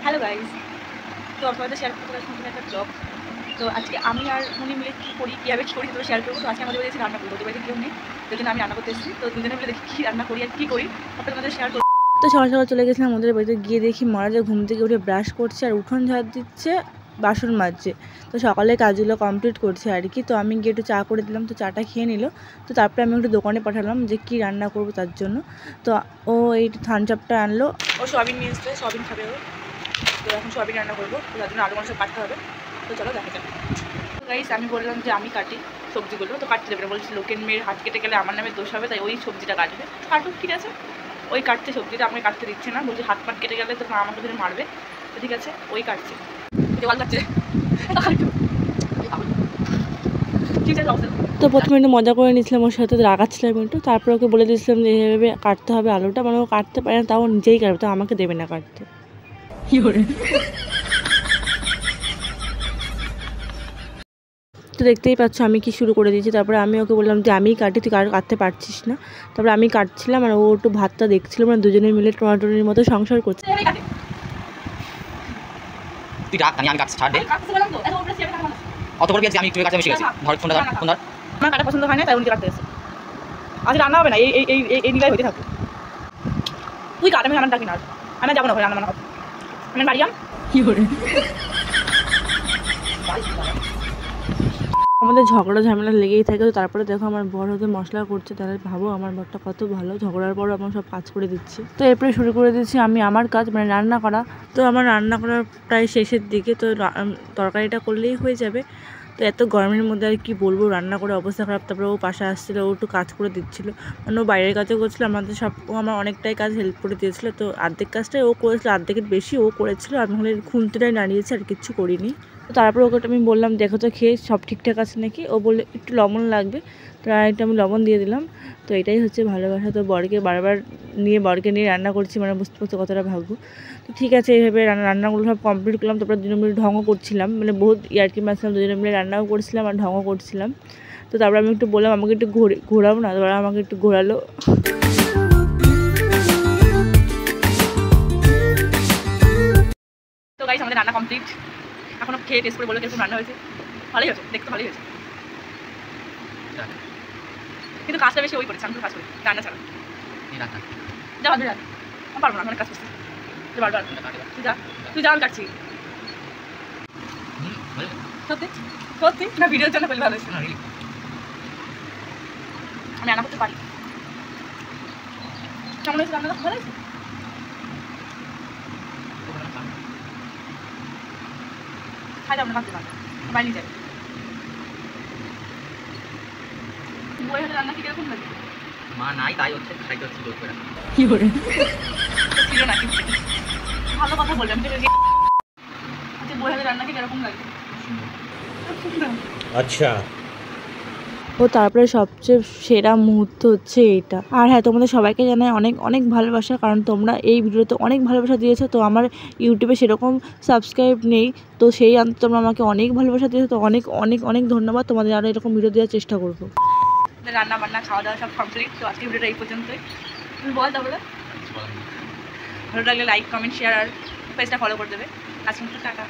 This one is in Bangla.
হ্যালো গাইজ, তো আপনাদের শেয়ার করতে পারি নতুন একটা ব্লগ। তো আজকে আমি আর উনি মিলে কী করি, কীভাবে করি তো শেয়ার করবো। তো আজকে আমাদের বাড়িতে রান্না করবো, তো বাড়িতে কেউ নেই, ওই জন্য আমি রান্না করতে এসেছি। তো দুজনে মিলে দেখি কী রান্না করি আর কী করি, আপনাদের শেয়ার করবো। তো সকাল সকাল চলে গেছিলাম আমাদের বাড়িতে, গিয়ে দেখি মহারাজা ঘুম থেকে উঠে ব্রাশ করছে আর উঠোন ঝাড় দিচ্ছে, বাসন মাজছে। তো সকালে কাজগুলো কমপ্লিট করছে আর কি। তো আমি গিয়ে একটু চা করে দিলাম, তো চাটা খেয়ে নিল। তো তারপরে আমি একটু দোকানে পাঠালাম যে কী রান্না করবো তার জন্য। তো ও এই থানচ আপটা আনলো, ও সোয়াবিন নিয়ে এসছে, সোয়াবিন খাবে ও। তো এখন সোয়াবিন রান্না করবো, তো তার জন্য আলু মাংস কাটতে হবে। তো চলো দেখা যাক। তো গাইস, আমি বললাম যে আমি কাটি সবজিগুলো, তো কাটতে দেবে না, বলছি লোকের মেয়ের হাত কেটে গেলে আমার নামে দোষ হবে, তাই ওই সবজিটা কাটবে। কাটুক, ঠিক আছে, ওই কাটছে সবজিটা, আমাকে কাটতে দিচ্ছে না, বলছি হাত পাট কেটে গেলে তো আমাকে ধরে মারবে। তো ঠিক আছে, ওই কাটছে, দেওয়াল কাটছে। তো প্রথমে একটু মজা করে নিয়েছিলাম ওর সাথে, রাগাচ্ছিলাম একটু। তারপর ওকে বলে দিয়েছিলাম যে এইভাবে কাটতে হবে আলুটা, মানে ও কাটতে পারে না, তাও নিজেই কাটবে, তো আমাকে দেবে না কাটতে। কি করে? তো দেখতেই পাচ্ছ আমি কি শুরু করে দিয়েছি। তারপরে আমি ওকে বললাম যে আমিই কাটি, তুই কাটতে পারছিস না। তারপরে আমি কাটছিলাম আর ও একটু ভাতটা দেখছিল, মানে দুজনে মিলে টোনাটনির মতো সংসার করছে। তুই ডাক, আমি কাটছি, ছাড় দে। অত বড় পেয়েছি আমি, একটু কাছে বেশি গেছি। ধর ফোনটা, ধর ফোন ধর। আমার কাটা পছন্দ হয় না, তাই উনি কাটতে গেছে। আজ রান্না হবে না, এই নিলাই হতে থাকবে। তুই কাট, আমি রান্না ডাকি না, আমি যাবো না রান্না বান্না করতে, আমি বাড়ি যাম। কি করে আমাদের ঝগড়া ঝামেলা লেগেই থাকে। তো তারপরে দেখো আমার বর হতে মশলা করছে, তাহলে ভাবো আমার বরটা কত ভালো, ঝগড়ার পর আমার সব কাজ করে দিচ্ছে। তো এরপরে শুরু করে দিচ্ছি আমি আমার কাজ, মানে রান্না করা। তো আমার রান্না করার প্রায় শেষের দিকে, তো তরকারিটা করলেই হয়ে যাবে। তো এত গরমের মধ্যে আর কি বলবো, রান্না করে অবস্থা খারাপ। তারপরে ও পাশে আসছিলো, ও একটু কাজ করে দিচ্ছিলো, মানে ও বাইরের কাজও করছিলো, আমাদের সব ও আমার অনেকটাই কাজ হেল্প করে দিয়েছিলো। তো অর্ধেক কাজটাই ও করেছিল, অর্ধেকের বেশি ও করেছিল, আমি হলে খুন্তিটাই নাড়িয়েছি আর কিচ্ছু করিনি। তো তারপরে ওকে আমি বললাম দেখো তো খেয়ে সব ঠিকঠাক আছে নাকি। ও বললে একটু লবণ লাগবে, তো একটু আমি লবণ দিয়ে দিলাম। তো এটাই হচ্ছে ভালোবাসা। তো বরকে বারবার বরকে নিয়ে রান্না করছি, মানে বুঝতে পারছি কতটা ভাগ্য। তো ঠিক আছে, এইভাবে রান্নাগুলো সব কমপ্লিট করলাম। তারপরে দুজনে মিলে ঢঙও করছিলাম, মানে বহুত ইয়ার্কি মারছিলাম, দুজনে মিলে রান্নাও করছিলাম আর ঢঙও করছিলাম। তো তারপরে আমি একটু বললাম আমাকে একটু ঘোরাবো না, তারপরে আমাকে একটু ঘোরালো। তো গাইস, আমাদের রান্না কমপ্লিট, এখনো খেয়ে টেস্ট করে বলো কিরকম রান্না হয়েছে। ভালোই হয়েছে, দেখতে ভালোই হয়েছে, কিন্তু কাজটা বেশি ওই করেছে, আমি কাজ করি রান্না ছাড়া। যা বাদ যা, আমি পারবো না, অনেক কাজ করছি। বারবার তুই যা, আমি কাটছি। সত্যি সত্যি না, ভিডিওর জন্য বলে ভালো হয়েছে, আমি রান্না করতে পারি। কেমন হয়েছে রান্নাটা? ভালো হয়েছে। খাই যাবো না, কাটতে পারবো বাইরে যাবে। বই হাতে রান্না কি কিরকম লাগে? মা নাই, তাই হচ্ছে খাইতে হচ্ছে জোর করে। কি করে ছিল না কি ভালো কথা বললাম। আচ্ছা, বই হাতে রান্না কি কিরকম লাগে? আচ্ছা। ও তারপরে সবচেয়ে সেরা মুহূর্ত হচ্ছে এইটা। আর হ্যাঁ, তোমাদের সবাইকে জানাই অনেক অনেক ভালোবাসা, কারণ তোমরা এই ভিডিওতে অনেক ভালোবাসা দিয়েছো। তো আমার ইউটিউবে সেরকম সাবস্ক্রাইব নেই, তো সেই আনতে তোমরা আমাকে অনেক ভালোবাসা দিয়েছো। তো অনেক অনেক অনেক ধন্যবাদ, তোমাদের আরও এরকম ভিডিও দেওয়ার চেষ্টা করবো। রান্না বান্না খাওয়া দাওয়া সব কমপ্লিট। তো আজকে ভিডিওটা এই পর্যন্তই। তুমি বল তারপরে, ভালো লাগলে লাইক কমেন্ট শেয়ার আর পেজটা ফলো করে দেবে। আজকে টাটা।